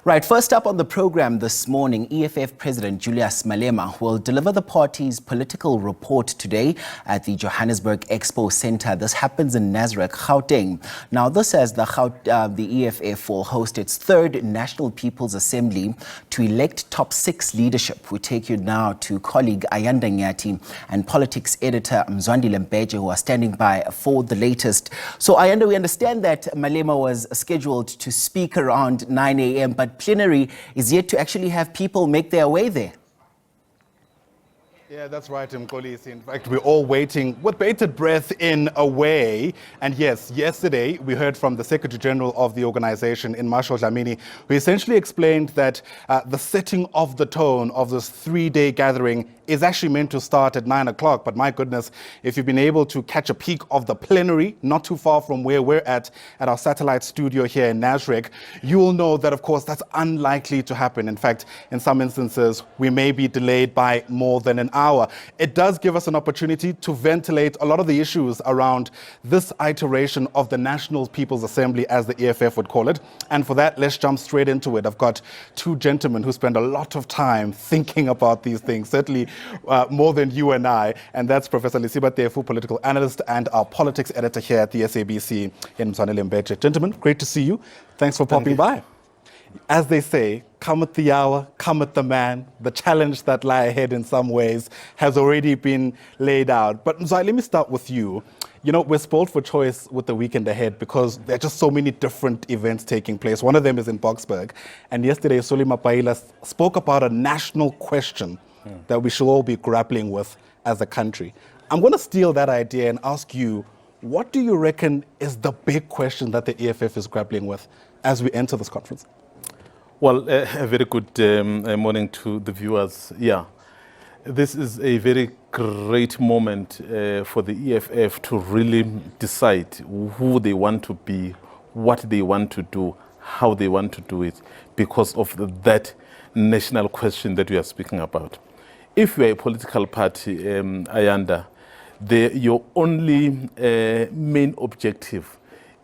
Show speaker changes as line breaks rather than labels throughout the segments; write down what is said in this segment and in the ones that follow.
Right, first up on the program this morning, EFF President Julius Malema will deliver the party's political report today at the Johannesburg Expo Centre. This happens in Nasrec, Gauteng. Now, this as the EFF will host its third National People's Assembly to elect top 6 leadership. We take you now to colleague Ayanda Nyathi and politics editor Mzwandile Mbeje, who are standing by for the latest. So, Ayanda, we understand that Malema was scheduled to speak around 9 a.m., but plenary is yet to actually have people make their way there.
Yeah, that's right, Mkolisi. In fact, we're all waiting with bated breath in a way. And yes, yesterday we heard from the Secretary General of the organization, in Marshall Dlamini, who essentially explained that the setting of the tone of this 3-day gathering is actually meant to start at 9 o'clock. But my goodness, if you've been able to catch a peek of the plenary, not too far from where we're at our satellite studio here in Nasrec, you will know that, of course, that's unlikely to happen. In fact, in some instances, we may be delayed by more than an hour. It does give us an opportunity to ventilate a lot of the issues around this iteration of the National People's Assembly, as the EFF would call it. And for that, let's jump straight into it. I've got 2 gentlemen who spend a lot of time thinking about these things, certainly more than you and I, and that's Professor LesibaTeffo, political analyst, and our politics editor here at the SABC in Mzwandile Mbeje. Gentlemen, great to see you. Thanks for popping by. As they say, come at the hour, come at the man. The challenge that lie ahead in some ways has already been laid out. But Mzwai, let me start with you. You know, we're spoiled for choice with the weekend ahead because there are just so many different events taking place. One of them is in Boksburg. And yesterday, Solima Paila spoke about a national question that we should all be grappling with as a country. I'm going to steal that idea and ask you, what do you reckon is the big question that the EFF is grappling with as we enter this conference?
Well, a very good morning to the viewers. Yeah, this is a very great moment for the EFF to really decide who they want to be, what they want to do, how they want to do it, because of that national question that we are speaking about. If you are a political party, Ayanda, your only main objective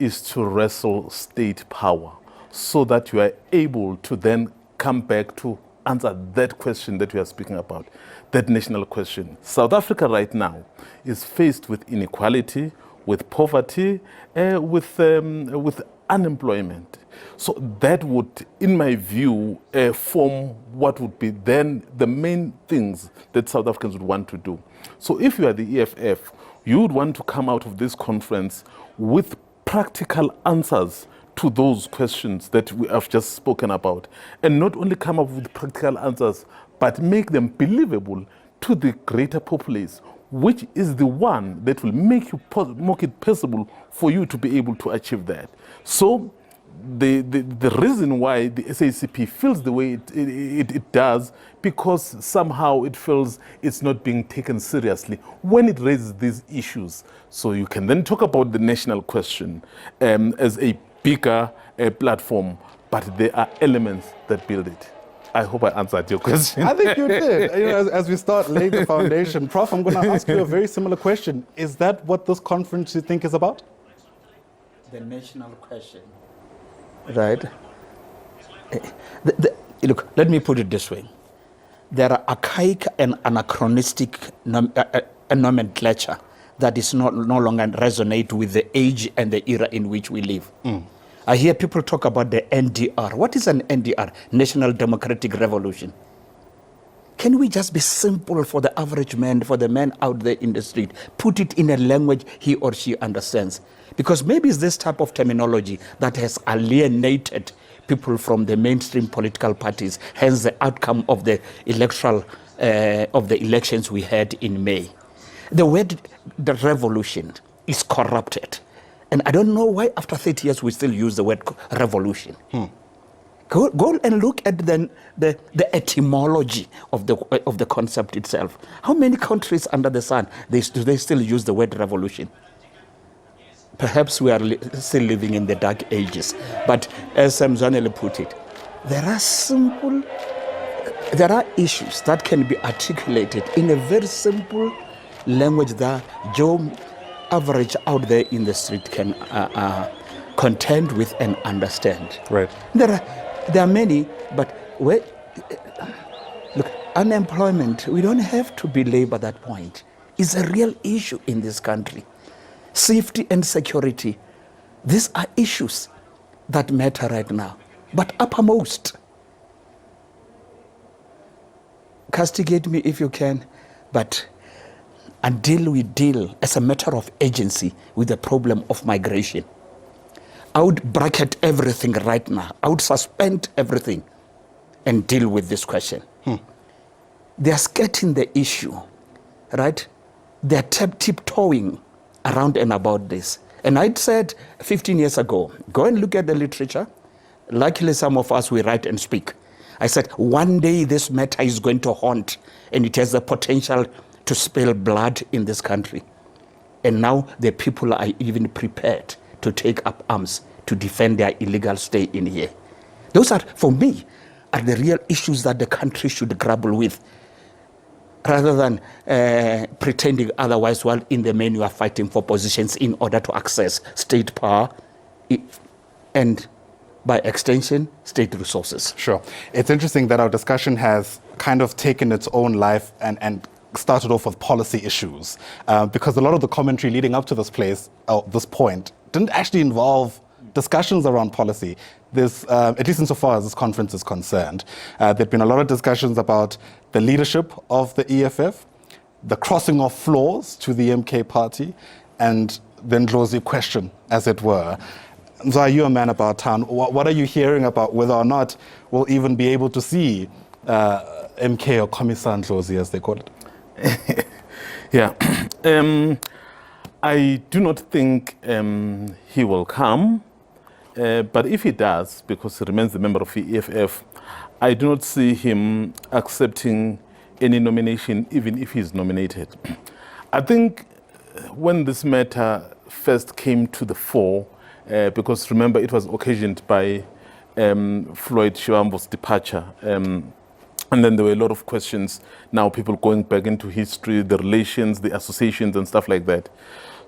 is to wrestle state power, so that you are able to then come back to answer that question that we are speaking about, that national question. South Africa right now is faced with inequality, with poverty, with unemployment. So that would, in my view, form what would be then the main things that South Africans would want to do. So if you are the EFF, you would want to come out of this conference with practical answers to those questions that we have just spoken about, and not only come up with practical answers, but make them believable to the greater populace, which is the one that will make it possible for you to be able to achieve that. So the reason why the SACP feels the way it does, because somehow it feels it's not being taken seriously when it raises these issues. So you can then talk about the national question as a bigger platform, but there are elements that build it. I hope I answered your question.
I think you did. You know, as we start laying the foundation, Prof, I'm going to ask you a very similar question. Is that what this conference you think is about?
The national question. Right. Look, let me put it this way. There are archaic and anachronistic nomenclature that is no longer resonate with the age and the era in which we live. I hear people talk about the NDR. What is an NDR? National Democratic Revolution. Can we just be simple for the average man, for the man out there in the street, put it in a language he or she understands? Because maybe it's this type of terminology that has alienated people from the mainstream political parties, hence the outcome of the elections we had in May. The word, the revolution, is corrupted. And I don't know why after 30 years we still use the word revolution. Go and look at the etymology of the concept itself. How many countries under the sun do they still use the word revolution? Perhaps we are still living in the dark ages. But as Mzwandile put it, there are issues that can be articulated in a very simple language that Joe average out there in the street can contend with and understand.
Right.
There are There are many, but look, unemployment, we don't have to belabor that point. It's a real issue in this country. Safety and security, these are issues that matter right now. But uppermost, castigate me if you can, but until we deal as a matter of agency with the problem of migration, I would bracket everything right now. I would suspend everything and deal with this question. They are skirting the issue, right? They are tiptoeing around and about this. And I'd said 15 years ago, go and look at the literature. Luckily, some of us, we write and speak. I said, one day this matter is going to haunt, and it has the potential to spill blood in this country. And now the people are even prepared to take up arms to defend their illegal stay in here. Those are, for me, are the real issues that the country should grapple with, rather than pretending otherwise while in the main you are fighting for positions in order to access state power and, by extension, state resources.
Sure. It's interesting that our discussion has kind of taken its own life and started off with policy issues, because a lot of the commentary leading up to this point didn't actually involve discussions around policy. There's, at least insofar as this conference is concerned, there have been a lot of discussions about the leadership of the EFF, the crossing of floors to the MK party, and the Ndlozi question, as it were. So are you a man about town? What are you hearing about whether or not we'll even be able to see MK or Commissar Ndlozi, as they call it?
Yeah. I do not think he will come, but if he does, because he remains a member of the EFF, I do not see him accepting any nomination, even if he's nominated. I think when this matter first came to the fore, because remember it was occasioned by Floyd Shivambu's departure, and then there were a lot of questions, now people going back into history, the relations, the associations and stuff like that.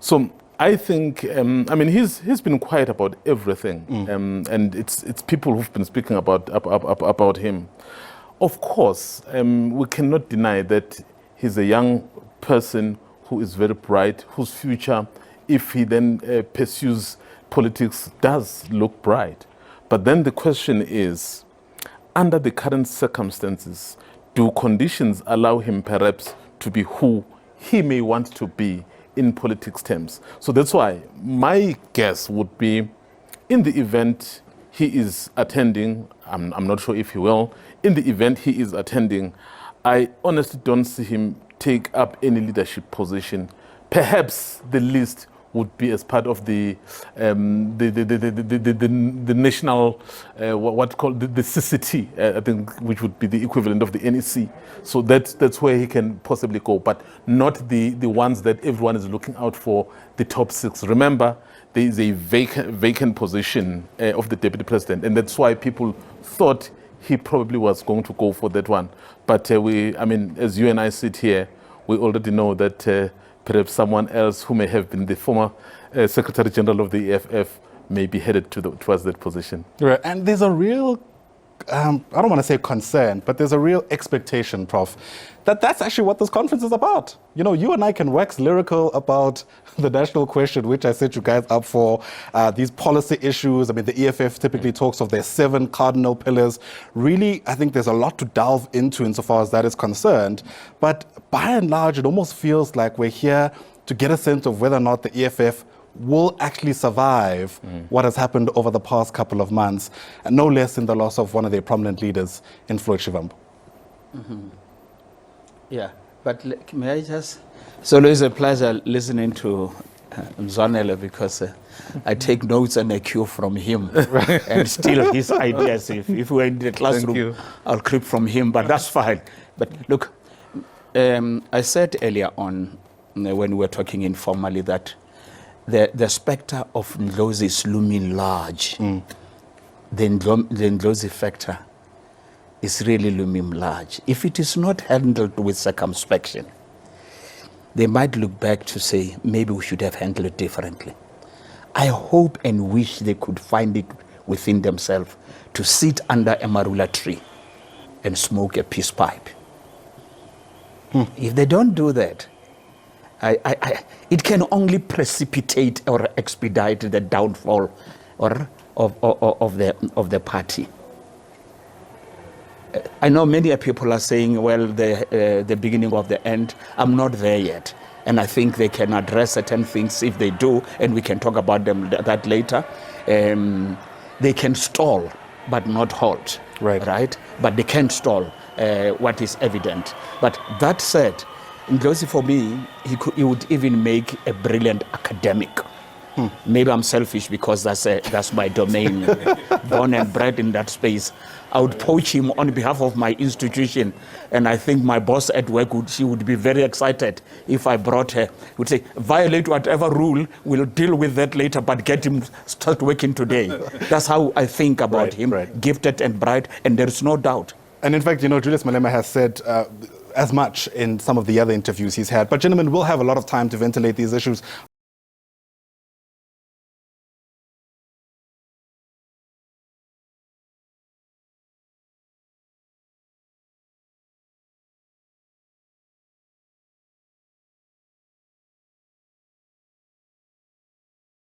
So I think, I mean, he's been quiet about everything, and it's people who've been speaking about him. Of course, we cannot deny that he's a young person who is very bright, whose future, if he then pursues politics, does look bright. But then the question is, under the current circumstances, do conditions allow him perhaps to be who he may want to be in politics terms? So that's why my guess would be, in the event he is attending, I'm not sure if he will, in the event he is attending, I honestly don't see him take up any leadership position. Perhaps the least would be as part of the national, what's called the CCT, I think, which would be the equivalent of the NEC. So that's where he can possibly go, but not the ones that everyone is looking out for, the top 6. Remember, there is a vacant position of the deputy president, and that's why people thought he probably was going to go for that one. But I mean, as you and I sit here, we already know that perhaps someone else who may have been the former Secretary General of the EFF may be headed towards that position.
Right. And there's a real, I don't want to say concern, but there's a real expectation, Prof, that that's actually what this conference is about. You know, you and I can wax lyrical about the national question, which I set you guys up for, these policy issues. I mean, the EFF typically talks of their 7 cardinal pillars. Really, I think there's a lot to delve into insofar as that is concerned. But by and large, it almost feels like we're here to get a sense of whether or not the EFF will actually survive what has happened over the past couple of months, and no less in the loss of one of their prominent leaders in Floyd Shivambu.
Yeah, but may I just... It's always a pleasure listening to Mzwandile, because I take notes and I cue from him and steal his ideas. If we're in the classroom, I'll creep from him, but that's fine. But look, I said earlier on, when we were talking informally, that the spectre of Ndlozi is looming large. The Ndlozi factor is really looming large. If it is not handled with circumspection, they might look back to say, maybe we should have handled it differently. I hope and wish they could find it within themselves to sit under a marula tree and smoke a peace pipe. If they don't do that, it can only precipitate or expedite the downfall of the party. I know many people are saying, well, the beginning of the end. I'm not there yet. And I think they can address certain things if they do, and we can talk about them that later. They can stall, but not halt. Right? But they can stall, what is evident. But that said, Ndlozi, for me, he would even make a brilliant academic. Maybe I'm selfish because that's my domain, born and bred in that space. I would poach him on behalf of my institution, and I think my boss at work she would be very excited if I brought her. Would say, violate whatever rule, we'll deal with that later, but get him start working today. That's how I think about him, gifted and bright, and there's no doubt.
And in fact, Julius Malema has said as much in some of the other interviews he's had. But gentlemen, we'll have a lot of time to ventilate these issues